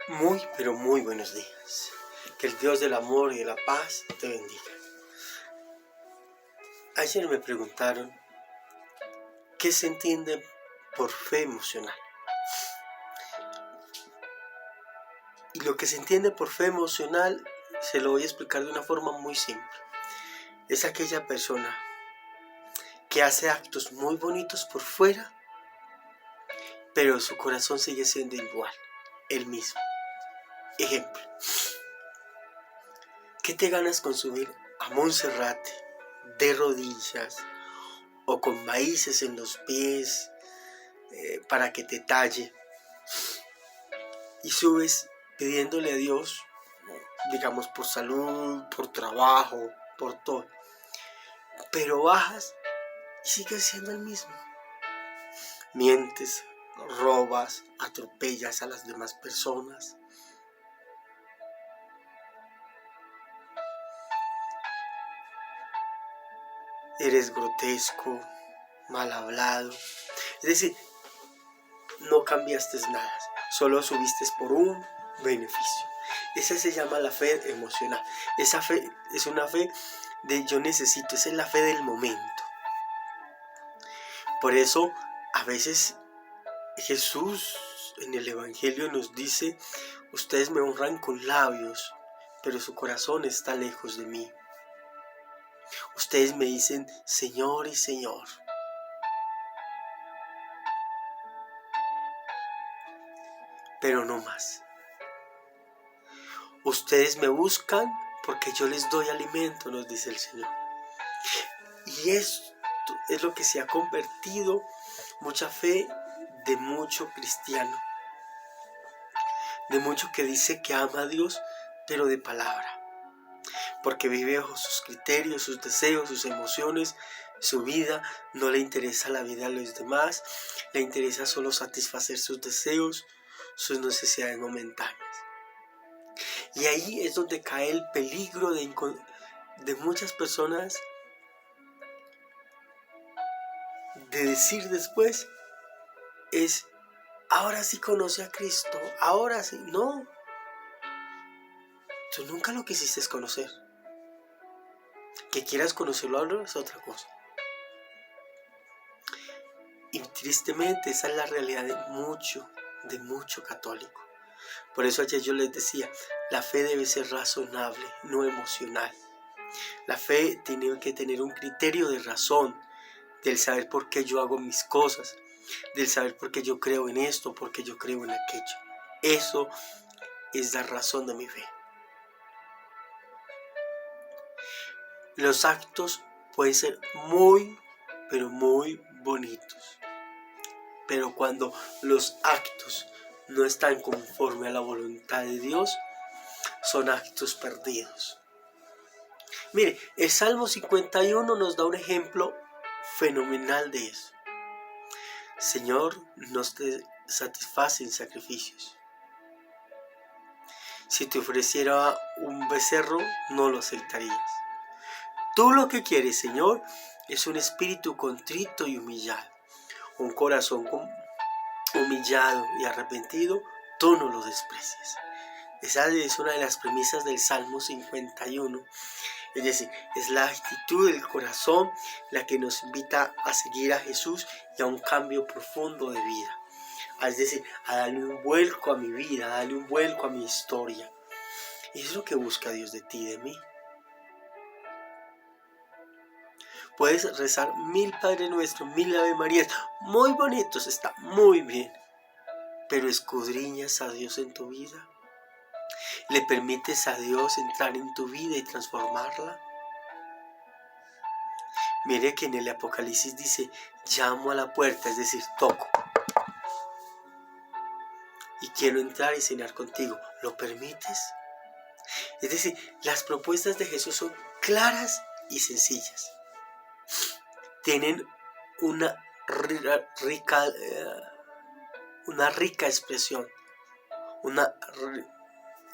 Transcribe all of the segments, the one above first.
Muy, pero muy buenos días. Que el Dios del amor y de la paz te bendiga. Ayer me preguntaron qué se entiende por fe emocional. Y lo que se entiende por fe emocional se lo voy a explicar de una forma muy simple. Es aquella persona que hace actos muy bonitos por fuera, pero su corazón sigue siendo igual, el mismo. Ejemplo, ¿qué te ganas con subir a Monserrate de rodillas o con maíces en los pies para que te talle? Y subes pidiéndole a Dios, digamos, por salud, por trabajo, por todo. Pero bajas y sigues siendo el mismo. Mientes, robas, atropellas a las demás personas. Eres grotesco, mal hablado. Es decir, no cambiaste nada, solo subiste por un beneficio. Esa se llama la fe emocional. Esa fe es una fe de yo necesito, esa es la fe del momento. Por eso a veces Jesús en el Evangelio nos dice: ustedes me honran con labios, pero su corazón está lejos de mí. Ustedes me dicen Señor y Señor, pero no más. Ustedes me buscan porque yo les doy alimento, nos dice el Señor. Y esto es lo que se ha convertido mucha fe de mucho cristiano, de mucho que dice que ama a Dios, pero de palabra, porque vive bajo sus criterios, sus deseos, sus emociones, su vida. No le interesa la vida de los demás, le interesa solo satisfacer sus deseos, sus necesidades momentáneas. Y ahí es donde cae el peligro de muchas personas de decir después, es: ahora sí conoce a Cristo, ahora sí. No, tú nunca lo quisiste conocer. Que quieras conocerlo ahora es otra cosa. Y tristemente esa es la realidad de mucho católico. Por eso ayer yo les decía, la fe debe ser razonable, no emocional. La fe tiene que tener un criterio de razón, del saber por qué yo hago mis cosas, del saber por qué yo creo en esto, por qué yo creo en aquello. Eso es la razón de mi fe. Los actos pueden ser muy, pero muy bonitos. Pero cuando los actos no están conforme a la voluntad de Dios, son actos perdidos. Mire, el Salmo 51 nos da un ejemplo fenomenal de eso. Señor, no te satisfacen sacrificios. Si te ofreciera un becerro, no lo aceptarías. Tú lo que quieres, Señor, es un espíritu contrito y humillado. Un corazón humillado y arrepentido, tú no lo desprecias. Esa es una de las premisas del Salmo 51. Es decir, es la actitud del corazón la que nos invita a seguir a Jesús y a un cambio profundo de vida. Es decir, a darle un vuelco a mi vida, a darle un vuelco a mi historia. Y es lo que busca Dios de ti y de mí. Puedes rezar 1000 Padre Nuestro, 1000 Ave Marías, muy bonitos, está muy bien. Pero escudriñas a Dios en tu vida. ¿Le permites a Dios entrar en tu vida y transformarla? Mire que en el Apocalipsis dice: llamo a la puerta, es decir, toco. Y quiero entrar y cenar contigo. ¿Lo permites? Es decir, las propuestas de Jesús son claras y sencillas. Tienen una rica expresión.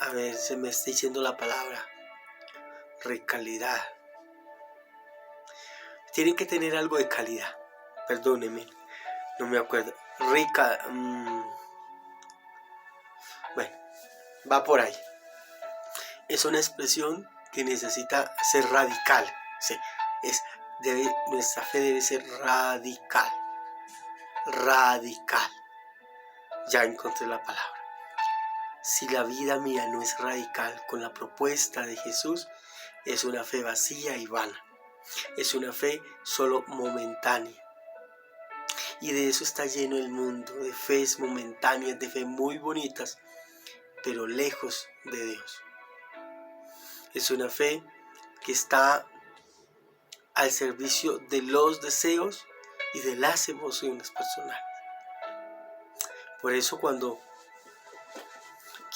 A ver, se me está diciendo la palabra. Calidad. Tienen que tener algo de calidad. Perdónenme, no me acuerdo. Bueno, Va por ahí. Es una expresión que necesita ser radical. Sí, nuestra fe debe ser radical. Radical. Ya encontré la palabra. Si la vida mía no es radical con la propuesta de Jesús, es una fe vacía y vana. Es una fe solo momentánea. Y de eso está lleno el mundo, de fees momentáneas, de fe muy bonitas, pero lejos de Dios. Es una fe que está al servicio de los deseos y de las emociones personales. Por eso cuando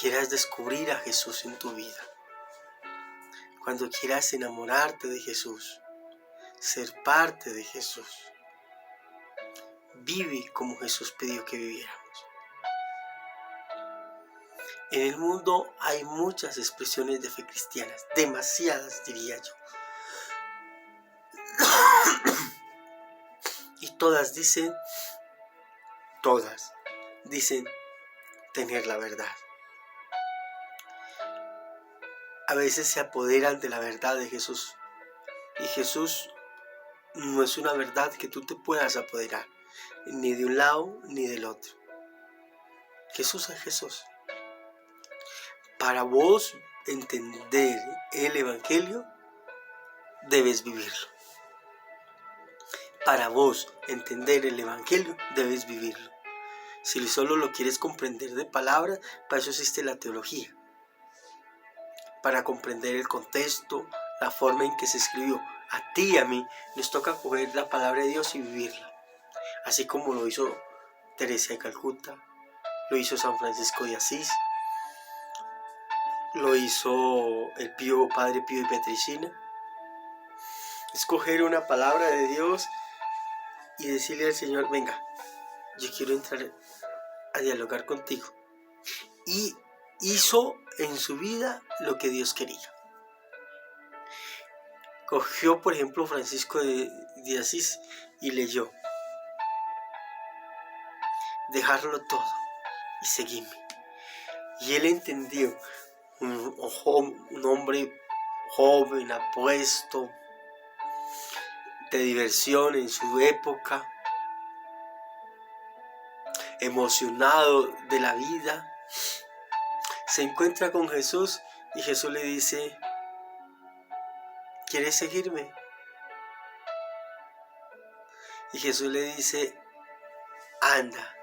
quieras descubrir a Jesús en tu vida, cuando quieras enamorarte de Jesús, ser parte de Jesús, vive como Jesús pidió que viviéramos. En el mundo hay muchas expresiones de fe cristianas, demasiadas diría yo. Y todas dicen tener la verdad. A veces se apoderan de la verdad de Jesús. Y Jesús no es una verdad que tú te puedas apoderar, ni de un lado ni del otro. Jesús es Jesús. Para vos entender el Evangelio, debes vivirlo. Para vos entender el Evangelio, debes vivirlo. Si solo lo quieres comprender de palabras, para eso existe la teología. Para comprender el contexto, la forma en que se escribió. A ti y a mí nos toca coger la palabra de Dios y vivirla. Así como lo hizo Teresa de Calcuta, lo hizo San Francisco de Asís, lo hizo el Padre Pío de Petricina. Escoger una palabra de Dios y decirle al Señor, venga, yo quiero entrar a dialogar contigo. Y hizo en su vida lo que Dios quería. Cogió, por ejemplo, Francisco de Asís y leyó, dejarlo todo y seguirme. Y él entendió, un hombre joven, apuesto, de diversión en su época, emocionado de la vida, se encuentra con Jesús y Jesús le dice, ¿quieres seguirme? Y Jesús le dice, anda,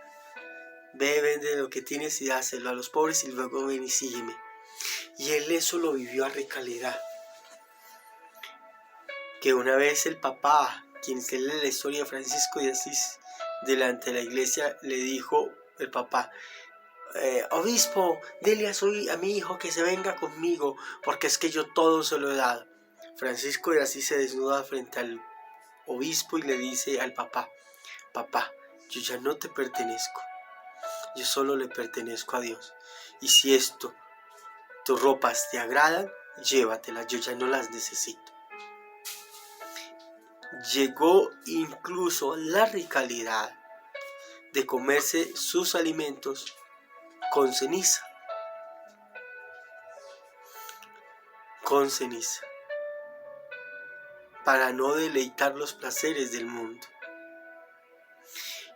ve, vende lo que tienes y dáselo a los pobres y luego ven y sígueme. Y él eso lo vivió a recalidad. Que una vez el papá, quien se lee la historia de Francisco de Asís, delante de la iglesia, le dijo el papá, obispo, dile a mi hijo que se venga conmigo, porque es que yo todo se lo he dado. Francisco de Asís se desnuda frente al obispo y le dice al papá, papá, yo ya no te pertenezco, yo solo le pertenezco a Dios. Y si tus ropas te agradan, llévatelas, yo ya no las necesito. Llegó incluso a la radicalidad de comerse sus alimentos con ceniza. Para no deleitar los placeres del mundo.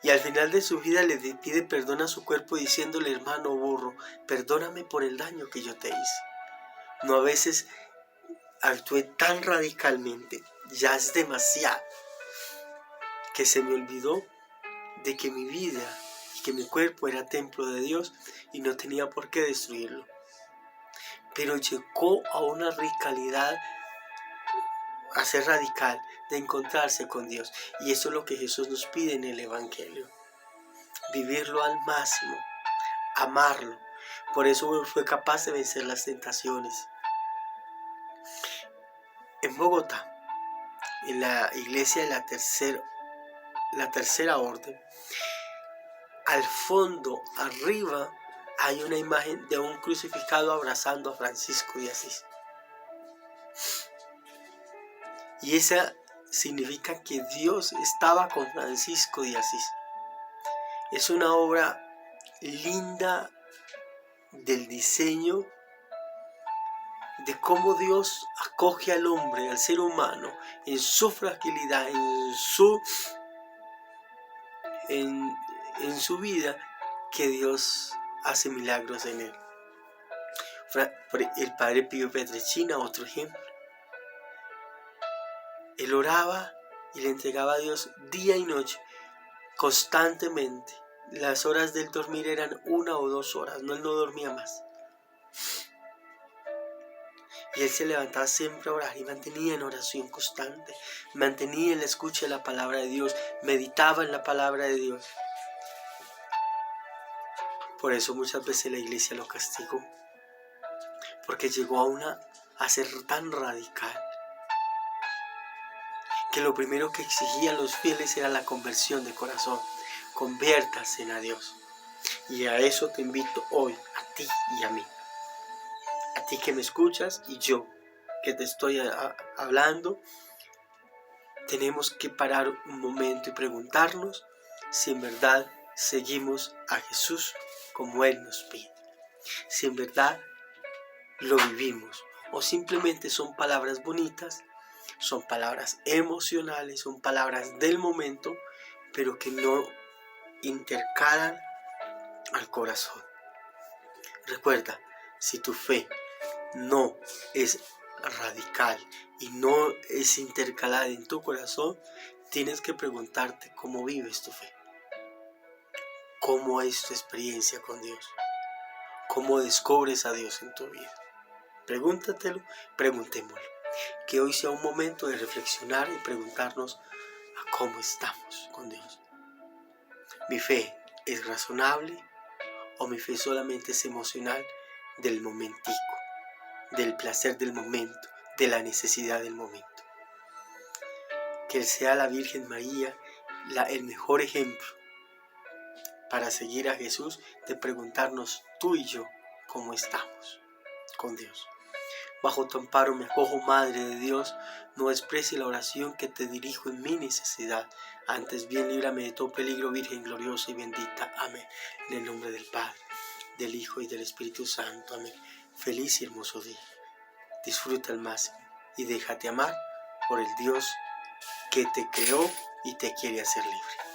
Y al final de su vida le pide perdón a su cuerpo diciéndole, hermano burro, perdóname por el daño que yo te hice. No, a veces actué tan radicalmente, ya es demasiado, que se me olvidó de que mi vida y que mi cuerpo era templo de Dios y no tenía por qué destruirlo. Pero llegó a una radicalidad, a ser radical, de encontrarse con Dios. Y eso es lo que Jesús nos pide en el Evangelio. Vivirlo al máximo, amarlo. Por eso fue capaz de vencer las tentaciones. En Bogotá, en la iglesia de la tercera orden, al fondo, arriba, hay una imagen de un crucificado abrazando a Francisco de Asís. Y esa significa que Dios estaba con Francisco de Asís. Es una obra linda, del diseño de cómo Dios acoge al hombre, al ser humano, en su fragilidad, en su vida, que Dios hace milagros en él. El padre Pío Pietrelcina, otro ejemplo. Él oraba y le entregaba a Dios día y noche, constantemente. Las horas del dormir eran 1 o 2 horas, él no dormía más. Y él se levantaba siempre a orar y mantenía en oración constante, mantenía en la escucha de la palabra de Dios, meditaba en la palabra de Dios. Por eso muchas veces la iglesia lo castigó, porque llegó a ser tan radical, que lo primero que exigían los fieles era la conversión de corazón. Conviértase a Dios. Y a eso te invito hoy, a ti y a mí. A ti que me escuchas y yo que te estoy hablando, tenemos que parar un momento y preguntarnos si en verdad seguimos a Jesús como Él nos pide. Si en verdad lo vivimos o simplemente son palabras bonitas, son palabras emocionales, son palabras del momento, pero que no intercalan al corazón. Recuerda, si tu fe no es radical y no es intercalada en tu corazón, tienes que preguntarte cómo vives tu fe, cómo es tu experiencia con Dios, cómo descubres a Dios en tu vida. Pregúntatelo, preguntémoslo. Que hoy sea un momento de reflexionar y preguntarnos a cómo estamos con Dios. ¿Mi fe es razonable o mi fe solamente es emocional del momentico, del placer del momento, de la necesidad del momento? Que sea la Virgen María el mejor ejemplo para seguir a Jesús, de preguntarnos tú y yo cómo estamos con Dios. Bajo tu amparo me acojo, Madre de Dios, no desprecie la oración que te dirijo en mi necesidad. Antes bien líbrame de todo peligro, Virgen gloriosa y bendita. Amén. En el nombre del Padre, del Hijo y del Espíritu Santo. Amén. Feliz y hermoso día. Disfruta al máximo y déjate amar por el Dios que te creó y te quiere hacer libre.